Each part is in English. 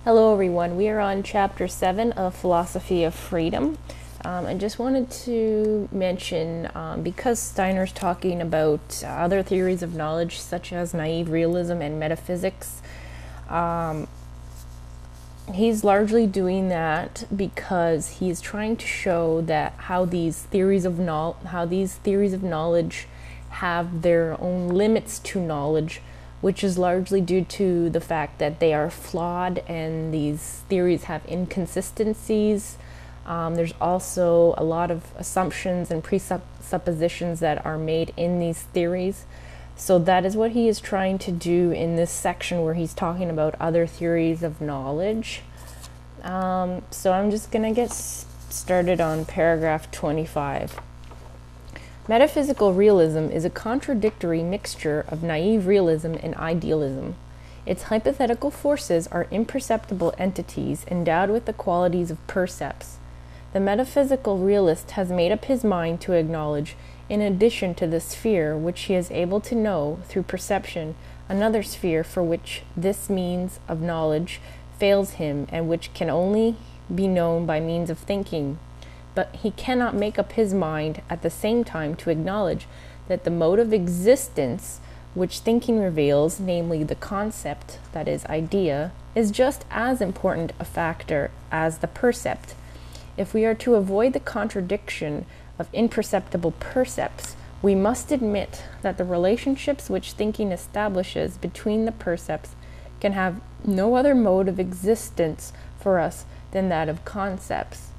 Hello everyone, we are on chapter 7 of Philosophy of Freedom. I just wanted to mention, because Steiner's talking about other theories of knowledge such as naive realism and metaphysics, he's largely doing that because he's trying to show that how these theories of knowledge have their own limits to knowledge, which is largely due to the fact that they are flawed and these theories have inconsistencies. There's also a lot of assumptions and presuppositions that are made in these theories. So that is what he is trying to do in this section where he's talking about other theories of knowledge. So I'm just going to get started on paragraph 25. Metaphysical realism is a contradictory mixture of naive realism and idealism. Its hypothetical forces are imperceptible entities endowed with the qualities of percepts. The metaphysical realist has made up his mind to acknowledge, in addition to the sphere which he is able to know through perception, another sphere for which this means of knowledge fails him and which can only be known by means of thinking. But he cannot make up his mind at the same time to acknowledge that the mode of existence which thinking reveals, namely the concept, that is, idea, is just as important a factor as the percept. If we are to avoid the contradiction of imperceptible percepts, we must admit that the relationships which thinking establishes between the percepts can have no other mode of existence for us than that of concepts.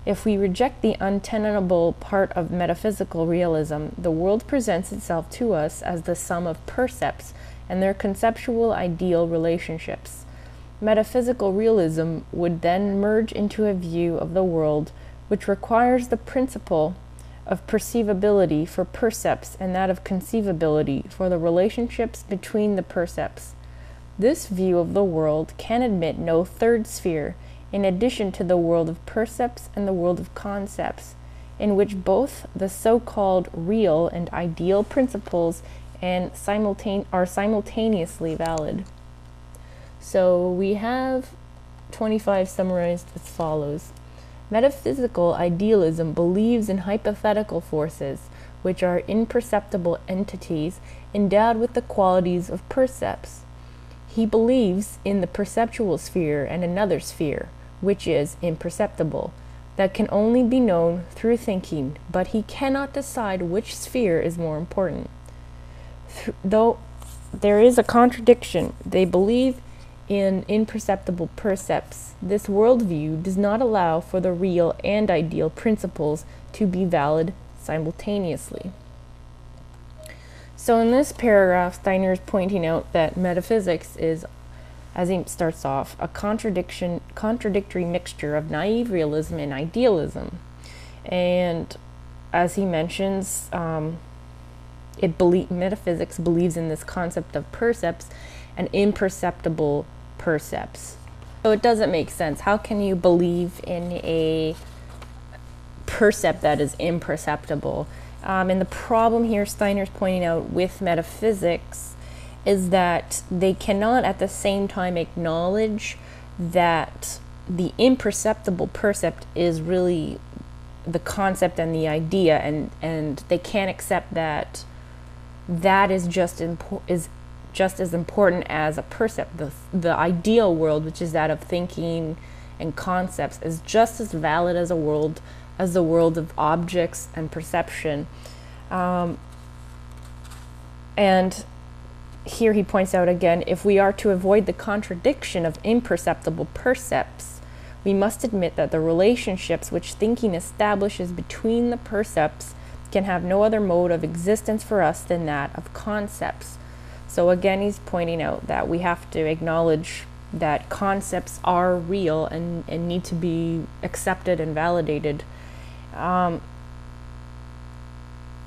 If we reject the untenable part of metaphysical realism, the world presents itself to us as the sum of percepts and their conceptual ideal relationships. Metaphysical realism would then merge into a view of the world which requires the principle of perceivability for percepts and that of conceivability for the relationships between the percepts. This view of the world can admit no third sphere, in addition to the world of percepts and the world of concepts, in which both the so-called real and ideal principles are simultaneously valid. So we have 25 summarized as follows. Metaphysical idealism believes in hypothetical forces, which are imperceptible entities endowed with the qualities of percepts. He believes in the perceptual sphere and another sphere, which is imperceptible, that can only be known through thinking, but he cannot decide which sphere is more important. Though there is a contradiction, they believe in imperceptible percepts. This worldview does not allow for the real and ideal principles to be valid simultaneously. So in this paragraph, Steiner is pointing out that metaphysics is, as he starts off, a contradictory mixture of naive realism and idealism. And as he mentions, metaphysics believes in this concept of percepts and imperceptible percepts. So it doesn't make sense. How can you believe in a percept that is imperceptible? And the problem here Steiner's pointing out with metaphysics is that they cannot at the same time acknowledge that the imperceptible percept is really the concept and the idea, and they can't accept that that is just as important as a percept. The ideal world, which is that of thinking and concepts, is just as valid as the world of objects and perception. And here he points out again, if we are to avoid the contradiction of imperceptible percepts, we must admit that the relationships which thinking establishes between the percepts can have no other mode of existence for us than that of concepts. So again, he's pointing out that we have to acknowledge that concepts are real and need to be accepted and validated.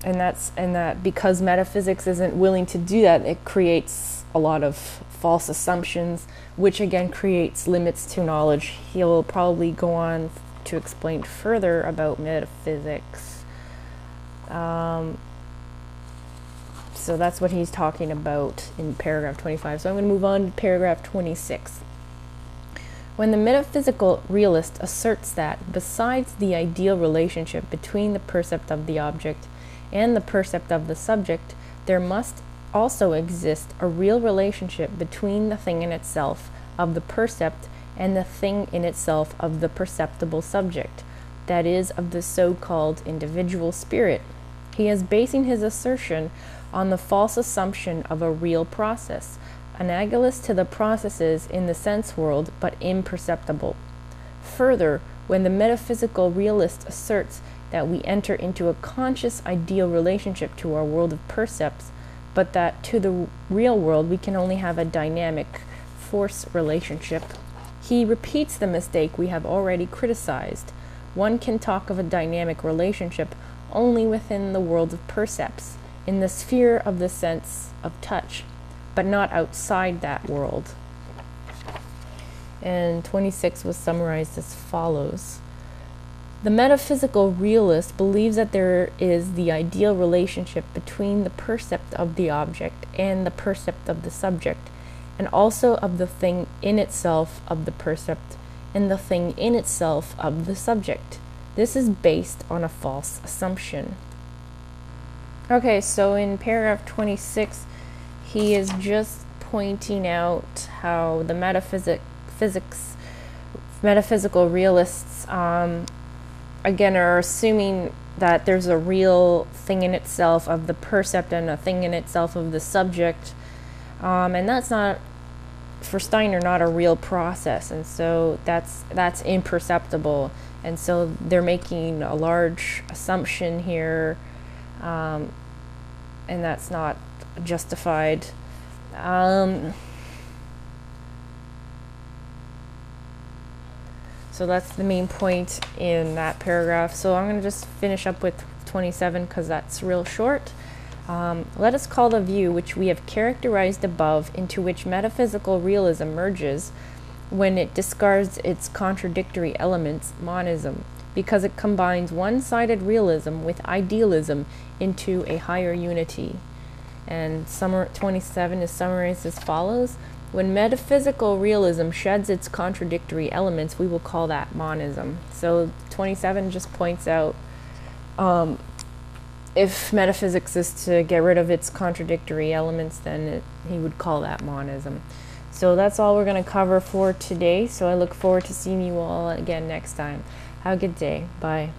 And that because metaphysics isn't willing to do that, it creates a lot of false assumptions, which again creates limits to knowledge. He'll probably go on to explain further about metaphysics. So that's what he's talking about in paragraph 25. So I'm going to move on to paragraph 26. When the metaphysical realist asserts that, besides the ideal relationship between the percept of the object and the percept of the subject, there must also exist a real relationship between the thing in itself of the percept and the thing in itself of the perceptible subject, that is, of the so-called individual spirit. He is basing his assertion on the false assumption of a real process, analogous to the processes in the sense world, but imperceptible. Further, when the metaphysical realist asserts that we enter into a conscious ideal relationship to our world of percepts, but that to the real world we can only have a dynamic force relationship, he repeats the mistake we have already criticized. One can talk of a dynamic relationship only within the world of percepts, in the sphere of the sense of touch, but not outside that world. And 26 was summarized as follows. The metaphysical realist believes that there is the ideal relationship between the percept of the object and the percept of the subject, and also of the thing in itself of the percept and the thing in itself of the subject. This is based on a false assumption. Okay, so in paragraph 26, he is just pointing out how the metaphysical realists again are assuming that there's a real thing in itself of the percept and a thing in itself of the subject, and that's not, for Steiner, not a real process, and so that's imperceptible, and so they're making a large assumption here, and that's not justified. So that's the main point in that paragraph. So I'm going to just finish up with 27 because that's real short. Let us call the view which we have characterized above, into which metaphysical realism merges when it discards its contradictory elements, monism, because it combines one-sided realism with idealism into a higher unity. And 27 is summarized as follows. When metaphysical realism sheds its contradictory elements, we will call that monism. So 27 just points out if metaphysics is to get rid of its contradictory elements, then he would call that monism. So that's all we're going to cover for today. So I look forward to seeing you all again next time. Have a good day. Bye.